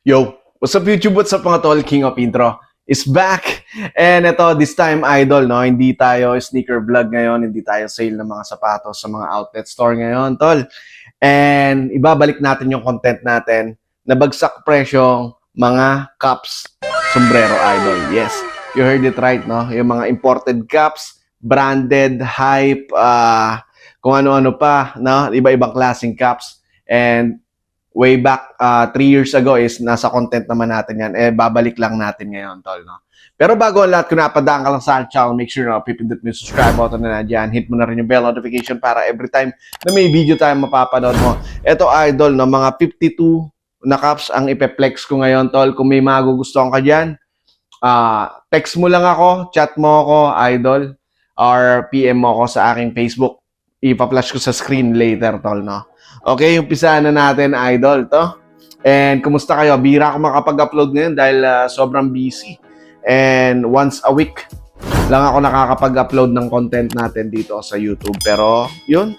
Yo, what's up YouTube? What's up mga tol? King of Intro is back. And ito, this time idol, no? Hindi tayo sneaker vlog ngayon, hindi tayo sale ng mga sapatos sa mga outlet store ngayon, tol. And ibabalik natin yung content natin na bagsak presyong mga caps, sombrero idol. Yes, you heard it right, no? Yung mga imported caps, branded, hype, kung ano-ano pa, no? Iba-ibang klaseng caps. And way back 3 years ago is nasa content naman natin yan. Babalik lang natin ngayon, tol, no? Pero bago ang lahat, kung napadaan ka lang sa channel, make sure na pipindot mo yung subscribe button na dyan. Hit mo na rin yung bell notification para every time na may video tayo mapapanood mo. Ito, idol, no? Mga 52 na caps ang ipeplex ko ngayon, tol. Kung may magugustuhan ka dyan, text mo lang ako, chat mo ako, idol, or PM mo ako sa aking Facebook. Ipa-flash ko sa screen later, tol, no? Okay, umpisahan na natin, idol, to. And kumusta kayo? Bira ako makapag-upload ngayon dahil sobrang busy. And once a week lang ako nakakapag-upload ng content natin dito sa YouTube. Pero yun,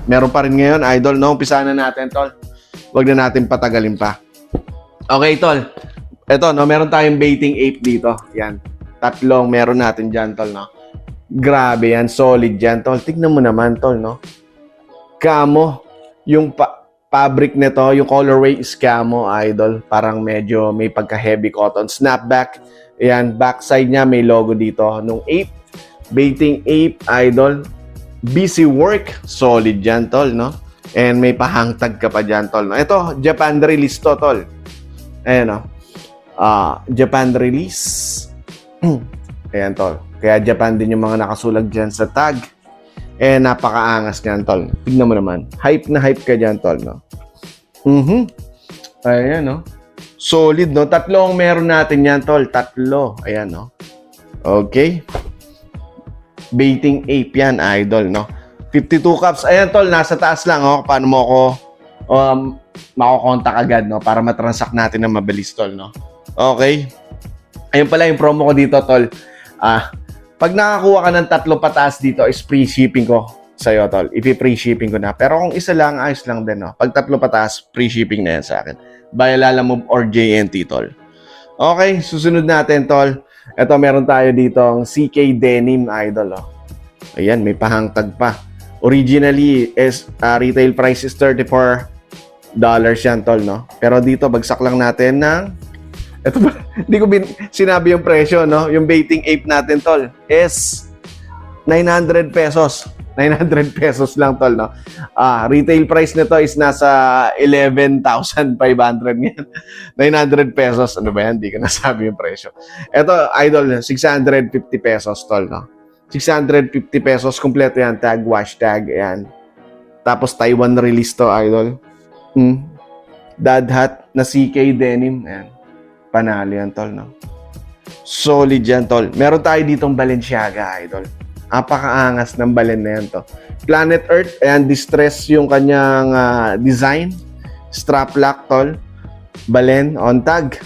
meron pa rin ngayon, idol, no? Umpisahan na natin, tol. Huwag na natin patagalin pa. Okay, tol. Ito, no? Meron tayong baiting ape dito. Yan. Tatlong meron natin dyan, tol, no? Grabe yan. Solid yan, tol. Tignan mo naman, tol, no? Camo. Yung fabric nito, yung colorway is camo, idol. Parang medyo may pagka-heavy cotton. Snapback. Ayan, backside niya may logo dito. Nung ape, baiting ape, idol. Busy work. Solid yan, tol, no? And may pahangtag ka pa dyan, tol, no? Ito, Japan release to, tol. Ayan, no? Japan release. Ayan, tol. Kaya Japan din yung mga nakasulag dyan sa tag. Napakaangas niyan, tol. Tignan mo naman. Hype na hype ka dyan, tol, no? Ayan, no? Solid, no? Tatlong meron natin yan, tol. Tatlo. Ayan, no? Okay. Baiting ape yan, idol, no? 52 cups. Ayan, tol. Nasa taas lang, oh. Paano mo ako makokontak agad, no? Para matransact natin na mabilis, tol, no? Okay. Ayun pala yung promo ko dito, tol. Pag nakakuha ka ng tatlo pataas dito, is free shipping ko sa'yo, tol. Ipi-free shipping ko na. Pero kung isa lang, ayos lang din, no? Pag tatlo pataas, free shipping na yan sa akin. Via Lalamove or JNT, tol. Okay, susunod natin, tol. Ito, meron tayo dito ang CK Denim, idol, oh. Ayan, may pahangtag pa. Originally, retail price is $34 yan, tol, no? Pero dito, bagsak lang natin ng... Ito ba? Hindi ko sinabi yung presyo, no? Yung baiting ape natin, tol, is 900 pesos. 900 pesos lang, tol, no? Retail price nito is nasa 11,500 ngayon. 900 pesos. Ano ba yan? Hindi ko nasabi yung presyo. Ito, idol, 650 pesos, tol, no? 650 pesos. Kompleto yan. Tag, wash tag, yan. Tapos Taiwan release to, idol. Dad hat na CK Denim. Ayan. Panalo yan, tol, no? Solid yan, tol. Meron tayo ditong Balenciaga, idol. Apakaangas ng balen na yan, to. Planet Earth, ayan, distress yung kanyang design. Strap lock, tol. Balen, on tag.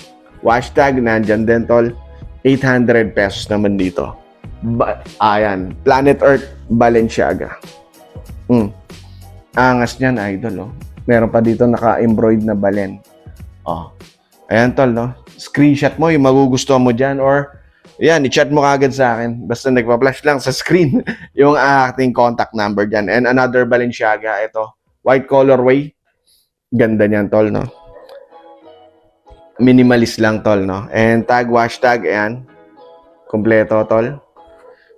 Wash tag, nandyan din, tol. 800 pesos naman dito. Ayan, Planet Earth, Balenciaga. Angas niyan, idol, oh. Meron pa dito naka-embroid na balen. Oh. Ayan, tol, no? Screenshot mo yung magugustuhan mo dyan or yan, i-chat mo kagad sa akin. Basta nagpa-flash lang sa screen yung ating contact number dyan. And another Balenciaga, ito. White colorway. Ganda niyan, tol, no? Minimalist lang, tol, no? And tag, wash tag, ayan. Kompleto, tol.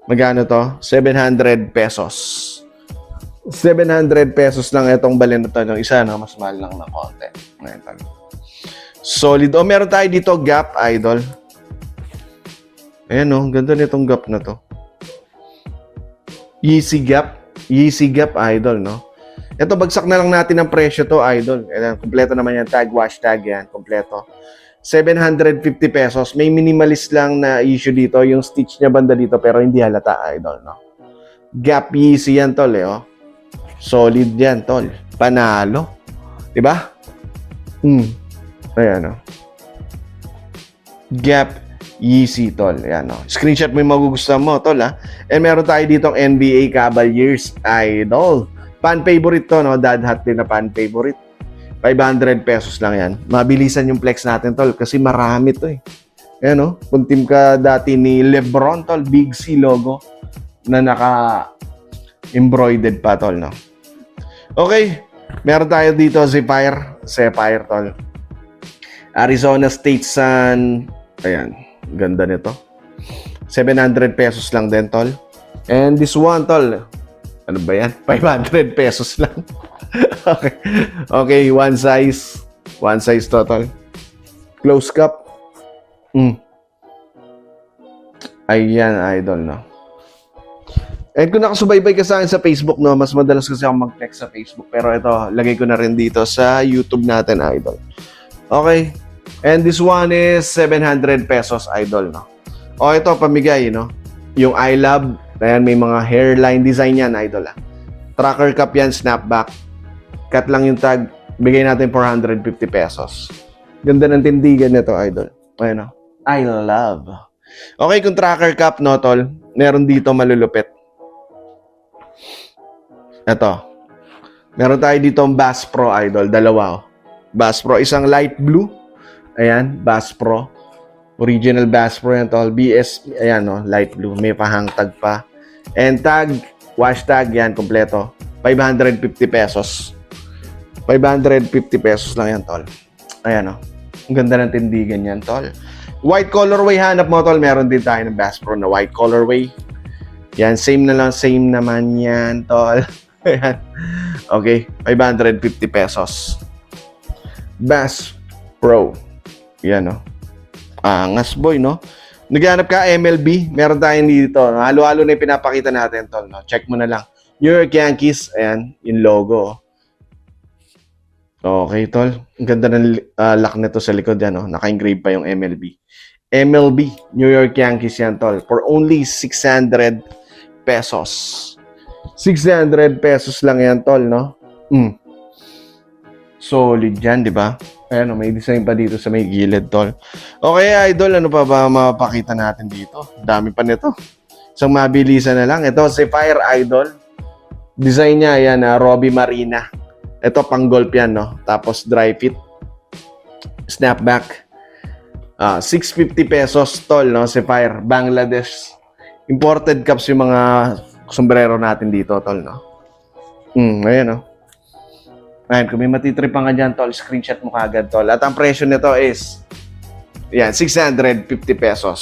Magkano to? 700 pesos. 700 pesos lang itong balen na to. Yung isa, no? Mas mahal lang na konti. Ayan, tol. Solid. O, meron tayo dito Gap, idol. Ayan, o. Ganda nitong Gap na to. Yeezy Gap. Yeezy Gap, idol, no? Ito, bagsak na lang natin ang presyo to, idol. Ayan, kompleto naman yan. Tag, wash tag, yan. Kompleto. 750 pesos. May minimalist lang na issue dito. Yung stitch niya banda dito, pero hindi halata, idol, no? Gap Yeezy yan, tol, eh, oh. Solid yan, tol. Panalo. Diba? Ayan, o. Gap Yeezy, tol. Ayan, o. Screenshot mo yung magugustuhan mo, tol, ha. And meron tayo ditong NBA Cavaliers, idol. Fan favorite to, no? Dad hat din na fan favorite. 500 pesos lang yan. Mabilisan yung flex natin, tol, kasi marami to eh. Ayan, no? Kung team ka dati ni Lebron, tol, Big C logo na naka-embroidered pa, tol, no? Okay, meron tayo dito Sapphire, tol. Arizona State Sun. Ayan, ganda nito. 700 pesos lang din, tol. And this one, tol, ano ba yan? 500 pesos lang. Okay, one size total. Close cup. Ayan, idol, no? And kung nakasubaybay ka sa akin sa Facebook, no, mas madalas kasi ako mag-text sa Facebook. Pero ito, lagay ko na rin dito sa YouTube natin, idol. Okay. And this one is 700 pesos, idol, no? O, ito, pamigay, no? Yung I Love, ayan, may mga hairline design yan, idol, ah. Tracker cup yan, snapback. Cut lang yung tag, bigay natin 450 pesos. Ganda ng tindigan nito, idol. Ayan, no? I Love. Okay, kung tracker cup, no, tol, meron dito malulupit. Ito. Meron tayo dito ang Bass Pro, idol. Dalawa, oh. Bass Pro. Isang light blue. Ayan, Bass Pro. Original Bass Pro yan, tol. BS, ayan, no, light blue. May pahang tag pa. And tag, wash tag, yan, kompleto. 550 pesos. 550 pesos lang yan, tol. Ayan, no. Ang ganda ng tindigan yan, tol. White colorway, hanap mo, tol. Meron din tayo ng Bass Pro na white colorway. Yan, same naman yan, tol. Ayan. Okay, 550 pesos. Bass Pro. Yan, no. Angas, boy, no? Naghanap ka, MLB. Meron tayo dito. Halo-halo na yung pinapakita natin, tol, no? Check mo na lang. New York Yankees. Ayan, yung logo. Okay, tol. Ang ganda ng lock nito sa likod yan, no? Naka-engrave pa yung MLB. MLB, New York Yankees yan, tol. For only 600 pesos. 600 pesos lang yan, tol, no? Solid yan, di ba? Ayan, may design pa dito sa may gilid, tol. Okay, idol, ano pa ba mapakita natin dito? Dami pa nito. Isang mabilisan na lang. Ito, Sapphire, idol. Design niya, ayan, Robbie Marina. Ito, pang golf yan, no? Tapos, dry fit. Snapback. 650 pesos, tol, no? Sapphire, Bangladesh. Imported cups yung mga sombrero natin dito, tol, no? Ayan, no? Ayan, kung may matitripan ka dyan, tol, screenshot mo kagad, tol. At ang presyo nito is, yan, 650 pesos.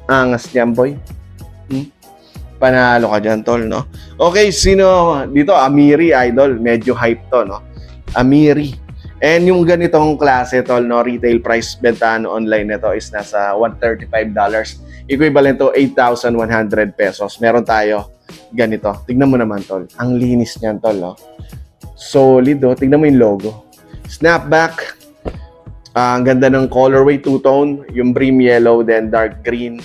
Angas dyan, boy. Panalo ka dyan, tol, no? Okay, sino dito? Amiri, idol. Medyo hype to, no? Amiri. And yung ganitong klase, tol, no? Retail price, bentahan online nito is nasa $135. Equivalent to 8,100 pesos. Meron tayo ganito. Tignan mo naman, tol. Ang linis niyan, tol, no? Solid, oh. Tignan mo yung logo. Snapback. Ang ganda ng colorway, two-tone. Yung brim yellow, then dark green.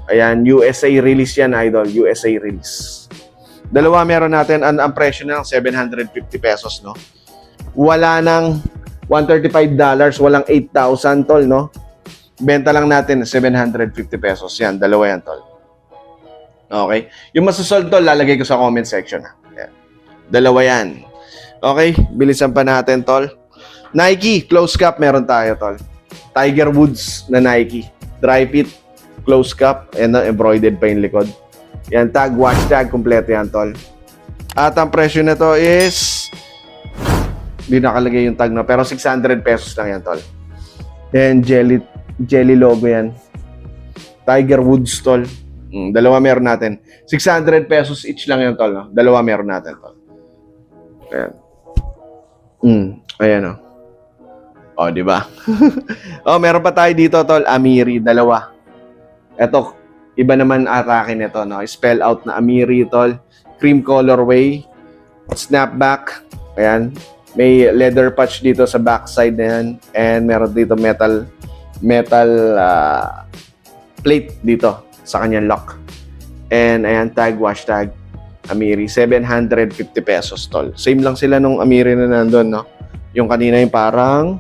Ayan, USA release yan, idol. USA release. Dalawa meron natin. Ang presyo na ng 750 pesos, no? Wala nang $135. Walang 8,000, tol, no? Benta lang natin 750 pesos. Yan, dalawa yan, tol. Okay? Yung masasold, tol, lalagay ko sa comment section. Yan. Dalawa yan. Okay, bilisan pa natin, tol. Nike, close cap, meron tayo, tol. Tiger Woods na Nike. Dry fit, close cap, and embroidered pa yung likod. Yan, tag, wash tag, kompleto yan, tol. At ang presyo na to is, hindi nakalagay yung tag na, pero 600 pesos lang yan, tol. And jelly logo yan. Tiger Woods, tol. Dalawa meron natin. 600 pesos each lang yan, tol. No? Dalawa meron natin, tol. Ayan. Ayan, oh. Di ba? Meron pa tayo dito, tol. Amiri, dalawa. Ito, iba naman atake nito, no? Spell out na Amiri, tol. Cream colorway. Snapback. Ayan. May leather patch dito sa backside na yan. And meron dito metal plate dito sa kanyang lock. And ayan, tag, wash tag. Amiri, 750 pesos, tol. Same lang sila nung Amiri na nandun, no? Yung kanina yung parang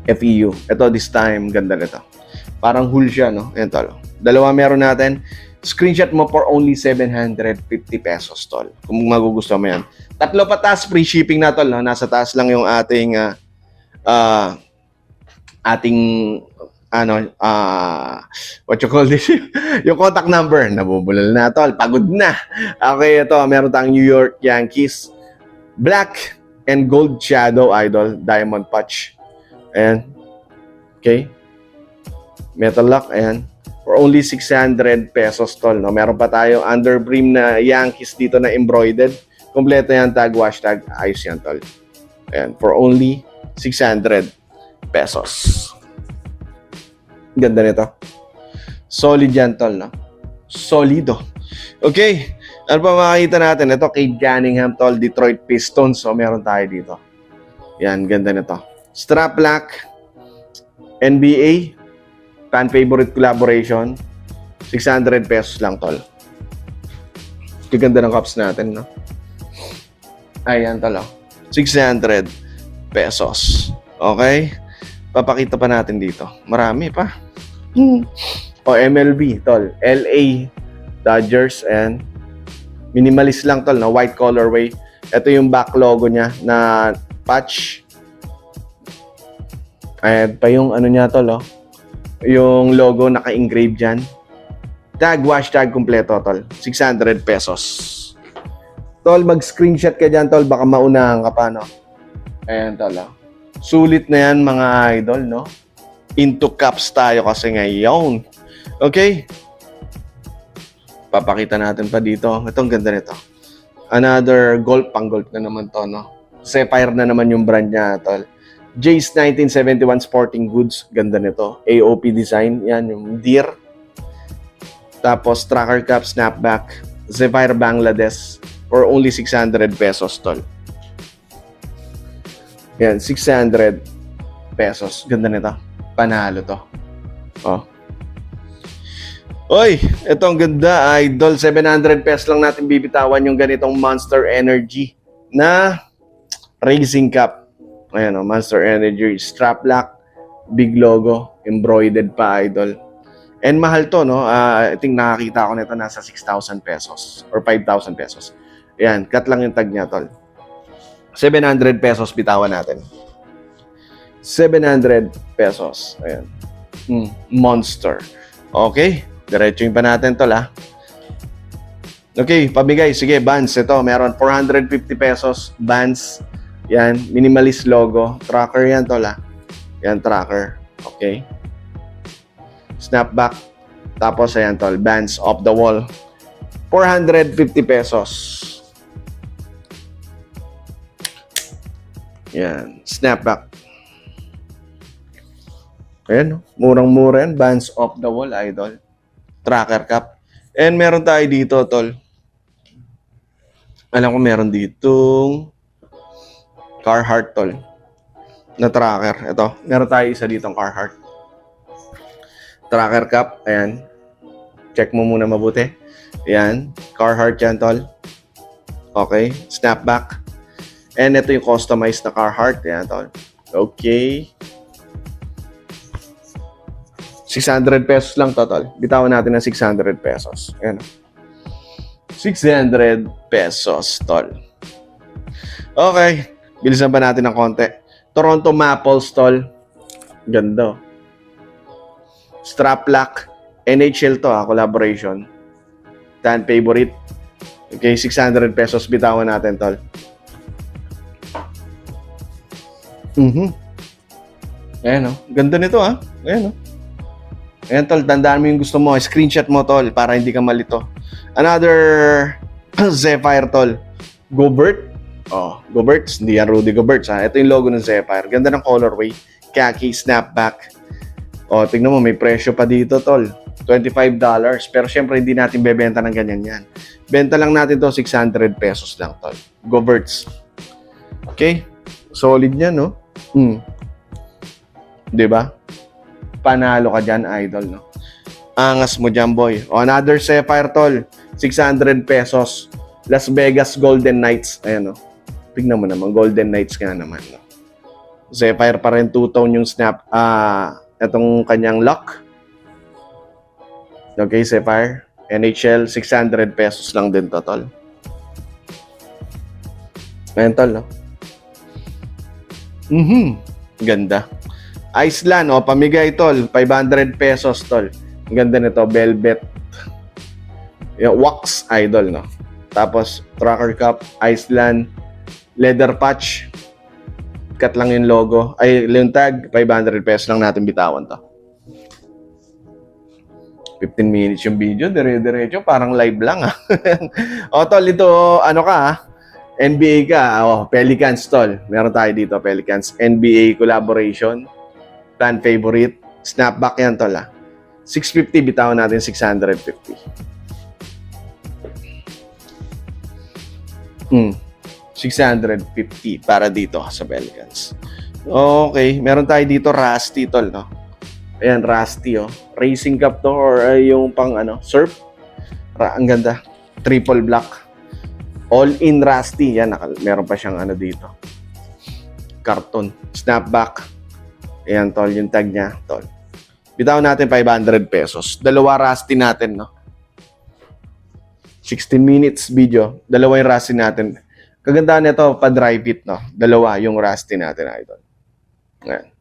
FEU. Ito, this time, ganda nito. Parang hull siya, no? Ayan, tol. Dalawa meron natin. Screenshot mo for only 750 pesos, tol. Kung magugustuhan mo yan. Tatlo patas, free shipping na tol, no? Nasa taas lang yung ating ating what you call this? Yung contact number. Nabubulol na tol, pagod na. Okay, ito, meron tayong New York Yankees black and gold shadow idol diamond patch. Ayan. Okay. Metal lock, ayan. For only 600 pesos tol, no? Meron pa tayo underbrim na Yankees dito na embroidered. Kompleto yan, tag, wash tag, ayos yan tol. Ayan, for only 600 pesos. Ganda nito. Solid yan tol, no? Solido. Okay. Ano pa makikita natin? Ito, Cade Cunningham tol, Detroit Pistons. So, meron tayo dito. Yan, ganda nito. Strap lock, NBA, fan favorite collaboration, 600 pesos lang tol. Ganda ng cups natin, no? Ayan tol, 600 pesos. Okay? Papakita pa natin dito. Marami pa. O MLB tol, LA Dodgers, and minimalist lang tol, no? White colorway. Ito yung back logo niya na patch. Ayan pa yung ano niya tol, yung logo naka-engrave dyan. Tag, wash tag, kompleto tol. 600 pesos. Tol, mag-screenshot ka dyan tol, baka maunahan ka pa, no? Ayan tol, sulit na yan mga idol, no? Into cups tayo kasi ngayon. Okay? Papakita natin pa dito. Itong ganda nito. Another golf, pang golf na naman to, no? Sapphire na naman yung brand niya, tol. Jace 1971 Sporting Goods. Ganda nito. AOP design. Yan, yung deer. Tapos, tracker cap, snapback. Sapphire Bangladesh. For only 600 pesos, tol. Yan, 600 pesos. Ganda nito. Panalo to. Oh. Oy, ito ang ganda, idol. 700 pesos lang natin bibitawan yung ganitong Monster Energy na racing cap. Ayan, Monster Energy strap lock, big logo, embroidered pa, idol. And mahal to, no? I think nakakita ko nito nasa 6,000 pesos or 5,000 pesos. Ayan, cut lang yung tag niya, tol. 700 pesos bitawan natin. 700 pesos. Ayan. Monster. Okay. Diretsuin pa natin tol, Okay, pabigay. Sige, Vans. Ito, meron 450 pesos. Vans. Yan. Minimalist logo. Tracker yan tol, Yan, tracker. Okay. Snapback. Tapos, ayan tol. Vans off the wall. 450 pesos. Yan. Snapback. Ayan, murang-mura yan. Vans off the wall, idol. Tracker cap. And meron tayo dito, tol. Alam ko meron ditong Carhartt, tol. Na tracker. Ito, meron tayo isa ditong Carhartt. Tracker cap. Ayan. Check mo muna mabuti. Ayan. Carhartt yan, tol. Okay. Snapback. And ito yung customized na Carhartt. Ayan, tol. Okay. 600 pesos lang total. Bitawan natin ng 600 pesos. Ayan. 600 pesos, tol. Okay. Bilisan pa natin ng konti. Toronto Maples, tol. Ganda. Strap lock. NHL to, collaboration. Fan favorite. Okay, 600 pesos. Bitawan natin, tol. Ayan, ganda nito, Ayan, Ayan, tol, tandaan mo yung gusto mo. Screenshot mo, tol, para hindi ka malito. Another Sapphire, tol. Gobert. Gobert. Hindi yan Rudy Gobert, Ito yung logo ng Sapphire. Ganda ng colorway. Khaki, snapback. Tingnan mo, may presyo pa dito, tol. $25. Pero syempre, hindi natin bebenta ng ganyan yan. Benta lang natin to 600 pesos lang, tol. Goberts. Okay? Solid yan, no? Diba? Panalo ka dyan, idol, no? Angas mo dyan, boy. Another Sapphire, tol. 600 pesos. Las Vegas Golden Knights. Ayan, no? Tignan mo naman. Golden Knights ka naman, no? Sapphire pa rin, two-tone yung snap. Itong kanyang lock. Okay, Sapphire. NHL, 600 pesos lang din to, tol. Ayan, tol, no? Ganda. Iceland, pamigay, tol. 500 pesos, tol. Ang ganda nito, velvet. Yung wax, idol, no? Tapos, tracker cup, Iceland, leather patch. Cut lang yung logo. Ay, yung tag, 500 pesos lang natin bitawan to. 15 minutes yung video, dire-diretso, parang live lang, ha? Tol, ito, ano ka, ha? NBA ka, Pelicans, tol. Meron tayo dito, Pelicans. NBA collaboration. Fan favorite. Snapback yan, tol, ha? 650, bitawan natin 650. 650 para dito sa Pelicans. Okay, meron tayo dito Rusty, tol, no? Ayan, Rusty, Racing Cup to or yung pang surf. Ang ganda. Triple black. All in Rusty. Yan, meron pa siyang dito. Carton. Snapback. Ayan, tol, yung tag niya, tol. Bitaw natin 500 pesos. Dalawa Rusty natin, no? 16 minutes video. Dalawa yung Rusty natin. Kagandaan nito, pa-dry fit, no? Dalawa yung Rusty natin, idol. Ayan.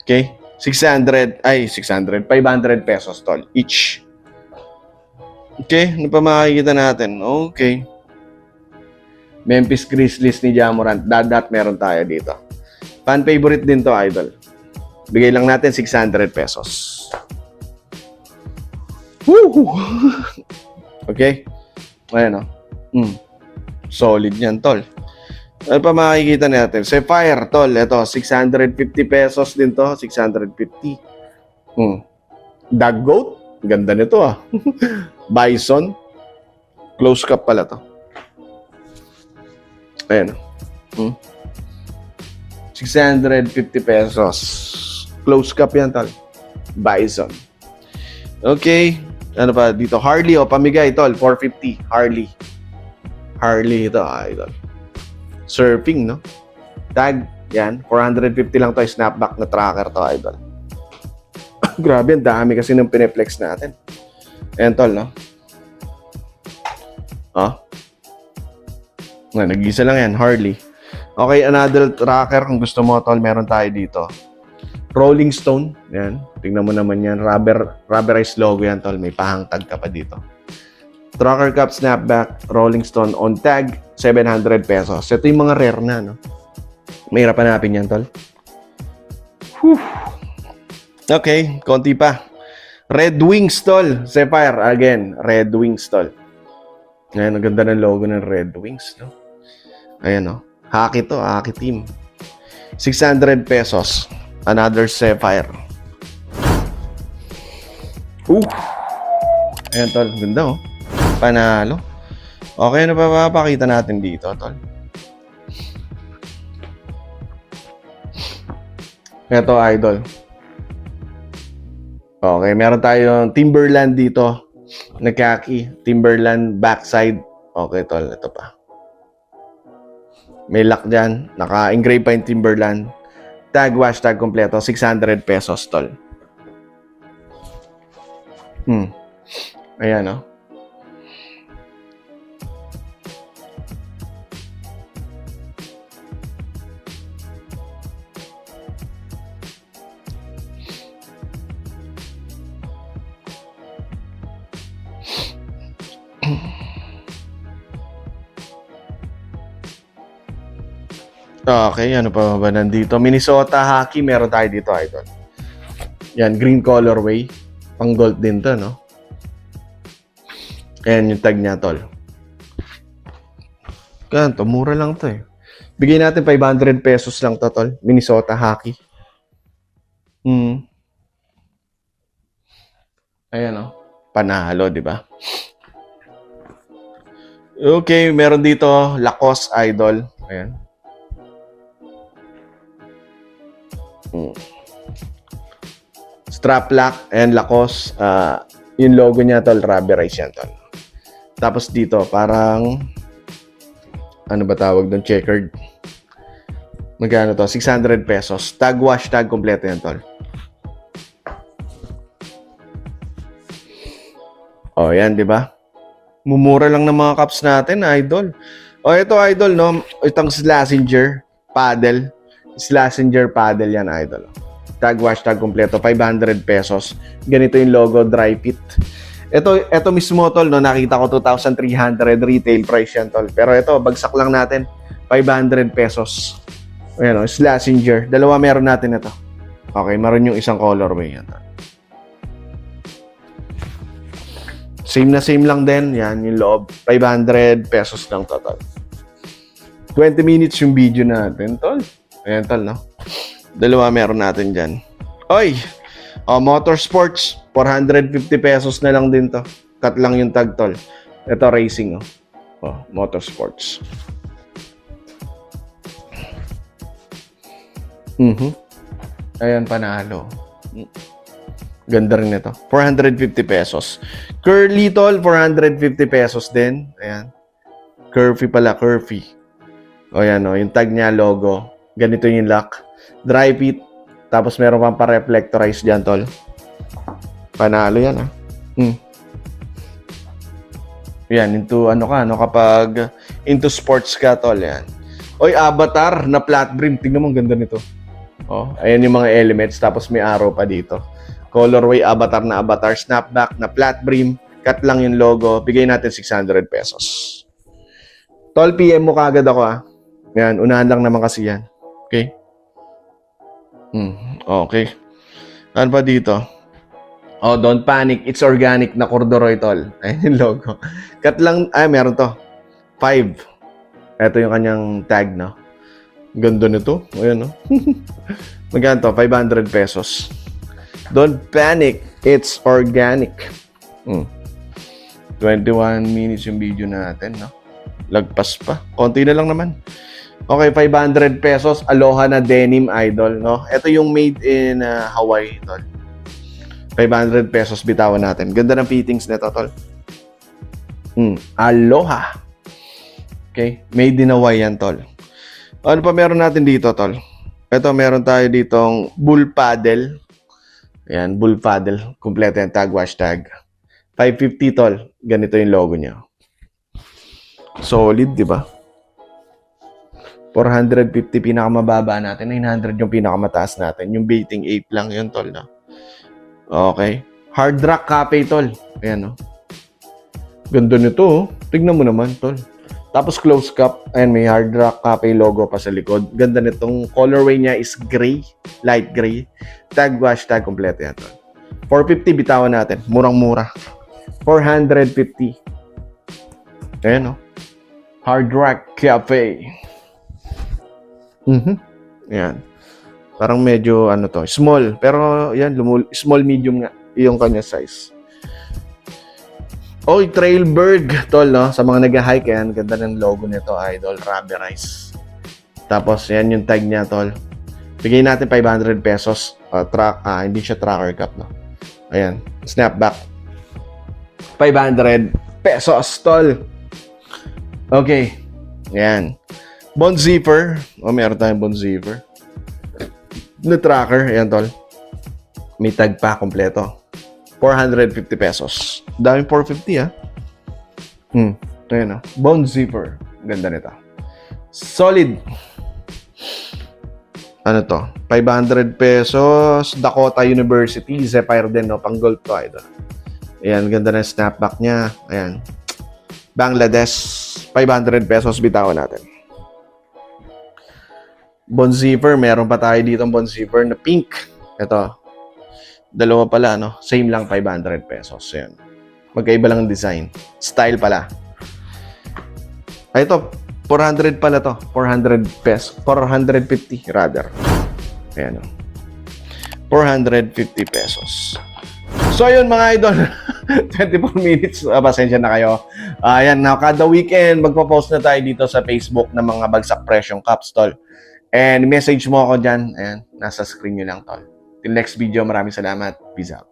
Okay? 500 pesos, tol. Each. Okay? Ano pa makikita natin? Okay. Memphis Grizzlies ni Ja Morant. Dadat meron tayo dito. Fan favorite din to, idol. Bigay lang natin 600 pesos. Woo! Okay? Ayan, solid yan, tol. Ano pa makikita natin? Sapphire, tol. Ito, 650 pesos din to. 650. Dog goat. Ganda nito, Bison. Close cup pala to. Ayan. 650 pesos. Close cup yan, tol. Bison. Okay. Ano pa dito? Harley, pamigay, tol. 450. Harley ito, idol. Surfing, no? Tag, yan. 450 lang to. Snapback na tracker to, idol. Grabe, ang dami kasi ng pineplex natin. Ayan, tol, no? Nag-isa lang yan, Harley. Okay, another tracker. Kung gusto mo, tol, meron tayo dito. Rolling Stone. Yan. Tingnan mo naman yan. Rubberized logo yan, tol. May pahangtag ka pa dito. Tracker cup, snapback, Rolling Stone on tag, 700 pesos. Ito yung mga rare na, no? Mahirap hanapin yan, tol. Whew. Okay, konti pa. Red Wings, tol. Sapphire, again. Red Wings, tol. Ayan, ang ganda ng logo ng Red Wings, no? Ayan, no? Hockey to, hockey team. 600 pesos. Another Sapphire. Ayan, tol. Ganda, Panalo. Okay, ano pa mapakita natin dito, tol? Ito, idol. Okay, meron tayong Timberland dito. Nagkaki. Timberland backside. Okay, tol. Ito pa. May lock dyan. Naka-engrave pa yung Timberland. Tag, wash tag kompleto. 600 pesos, tol. Ayan, Okay, ano pa ba nandito? Minnesota hockey, meron tayo dito, idol. Yan, green colorway. Pang gold din to, no? Ayan yung tag niya, tol. Ganito, mura lang to, Bigay natin 500 pesos lang to, tol. Minnesota hockey. Ayan, panalo, di ba? Okay, meron dito Lacoste, idol. Ayan. Strap lock and Lacoste. Yung logo niya, tol, rubberized yan, tol. Tapos dito, parang ano ba tawag doon? Checkered. Magkano to? 600 pesos. Tag wash, tag kompleto yan, tol. Yan, di ba? Mumura lang ng mga cups natin, idol. O, ito, idol, no? Itong Slazenger paddle. Slazenger paddle yan, idol. Tag wash, tag kompleto, 500 pesos. Ganito yung logo, dry fit. Ito mismo, tol, no? Nakita ko 2,300 retail price yan, tol. Pero ito, bagsak lang natin, 500 pesos. Ayan, no? Slazenger. Dalawa meron natin ito. Okay, meron yung isang colorway yan, tol. Same na same lang din. Yan, yung loob. 500 pesos lang total. 20 minutes yung video natin, tol. Ayan, tol, no? Dalawa meron natin dyan. Oy! Motorsports. 450 pesos na lang din to. Cut lang yung tag, tol. Ito, racing, oh. Motorsports. Ayan, panalo. Ganda rin ito. 450 pesos. Curly, tol, 450 pesos din. Ayan. Curvy pala, curvy. O yan, o. Yung tag niya, logo. Ganito yung lock. Dry fit. Tapos meron pang pa-reflectorize dyan, tol. Panalo yan, ah. Yan, into ano ka, no? Kapag into sports ka, tol, yan. Oy, avatar na flat brim. Tingnan mo, ang ganda nito. Oh, ayan yung mga elements. Tapos may arrow pa dito. Colorway, avatar, snapback, na flat brim, cut lang yung logo, bigay natin 600 pesos. Tol, PM mo kagad ako, ah. Yan, unahan lang naman kasi yan. Okay? Okay. Ano pa dito? Oh, don't panic, it's organic na corduroy, tol. Ayan yung logo. Cut lang, meron to. 5. Ito yung kanyang tag, no? Ganda nito. Ayan, no? Magkano to? 500 pesos. Don't panic, it's organic. 21 minutes yung video natin, no? Lagpas pa. Konti na lang naman. Okay, 500 pesos. Aloha na denim, idol, no? Ito yung made in Hawaii, tol. 500 pesos bitawan natin. Ganda ng fittings nito, tol. Aloha. Okay, made in Hawaii yan, tol. Ano pa meron natin dito, tol? Ito, meron tayo ditong bull paddle. Ayan, bull paddle. Kompleto yung tag, wash tag. 550, tol. Ganito yung logo niya. Solid, di ba? 450 pinakamababa natin. 900 yung pinakamataas natin. Yung baiting 8 lang yun, tol, no? Okay. Hard rock cafe, tol. Ayan, no? Ganda nito, oh. Tignan mo naman, tol. Tapos close cup. Ayan, may hard rock cafe logo pa sa likod. Ganda nitong colorway niya is gray. Light gray. Tag, wash tag, kompleto yan, tol. 450 bitawan natin. Murang-mura. 450. Ayan, no? Hard rock cafe. Ayan. Parang medyo, ano to, small. Pero, yan, small, medium nga. Yung kanya size. Oy, Trailberg, tol, no? Sa mga nag-hike, yan. Ganda ng logo nito, idol. Rubberize. Tapos, yan yung tag niya, tol. Bigay natin 500 pesos. Hindi siya tracker cup, no? Ayan. Snapback. 500 pesos, tol. Okay. Ayan. Bond zipper. Meron tayong bond zipper. Na tracker. Ayan, tol. May tag pa, kompleto. 450 pesos. Daming 450, ah. Ayan, oh. Bond zipper. Ganda nito. Solid. Ano to? 500 pesos. Dakota University. Zephyr din, no? Pang gold to, idol. Ayan, ganda ng snapback niya. Ayan. Bangladesh. 500 pesos. Bitawan natin. Bond zipper. Meron pa tayo dito bond zipper na pink. Ito. Dalawa pala, no? Same lang, 500 pesos. Ayan. Magkaiba lang ang design. Style pala. Ito, 400 pala to. 400 pesos. 450 rather. Ayan, no? 450 pesos. So, ayun mga idol. 24 minutes. Pasensya na kayo. Ayan, now, kada weekend, magpo-post na tayo dito sa Facebook ng mga bagsak presyong cups, tol. And message mo ako dyan. Ayan, nasa screen nyo lang, tol. Till next video, maraming salamat. Peace out.